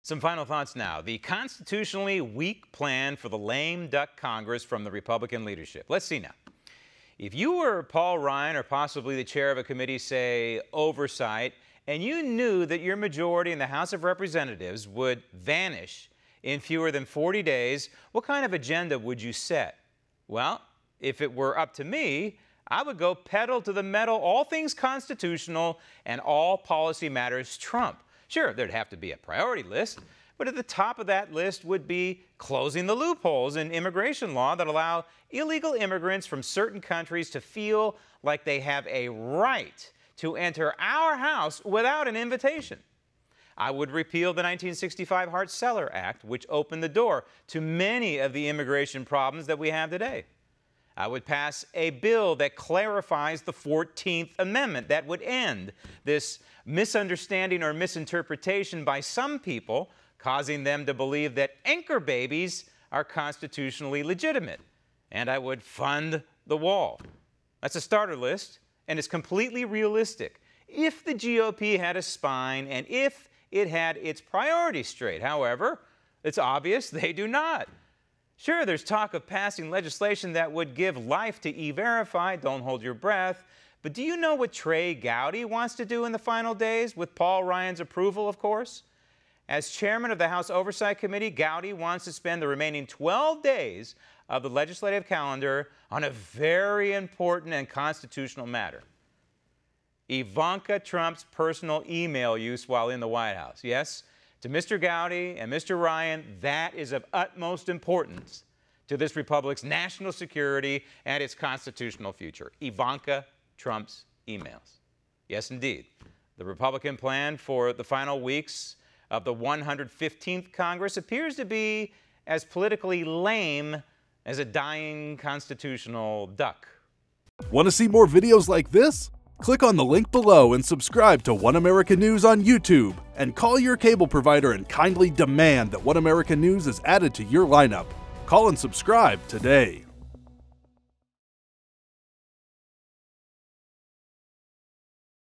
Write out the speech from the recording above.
Some final thoughts now. The constitutionally weak plan for the lame duck Congress from the Republican leadership. Let's see now. If you were Paul Ryan or possibly the chair of a committee, say, Oversight, and you knew that your majority in the House of Representatives would vanish in fewer than 40 days, what kind of agenda would you set? Well, if it were up to me, I would go pedal to the metal, all things constitutional and all policy matters Trump. Sure, there'd have to be a priority list, but at the top of that list would be closing the loopholes in immigration law that allow illegal immigrants from certain countries to feel like they have a right to enter our house without an invitation. I would repeal the 1965 Hart-Celler Act, which opened the door to many of the immigration problems that we have today. I would pass a bill that clarifies the 14th Amendment that would end this misunderstanding or misinterpretation by some people, causing them to believe that anchor babies are constitutionally legitimate. And I would fund the wall. That's a starter list, and it's completely realistic if the GOP had a spine and if it had its priorities straight. However, it's obvious they do not. Sure, there's talk of passing legislation that would give life to E-Verify, don't hold your breath, but do you know what Trey Gowdy wants to do in the final days, with Paul Ryan's approval, of course? As chairman of the House Oversight Committee, Gowdy wants to spend the remaining 12 days of the legislative calendar on a very important and constitutional matter. Ivanka Trump's personal email use while in the White House. Yes, to Mr. Gowdy and Mr. Ryan, that is of utmost importance to this republic's national security and its constitutional future. Ivanka Trump's emails. Yes, indeed. The Republican plan for the final weeks of the 115th Congress appears to be as politically lame as a dying constitutional duck. Want to see more videos like this? Click on the link below and subscribe to One America News on YouTube, and call your cable provider and kindly demand that One America News is added to your lineup. Call and subscribe today.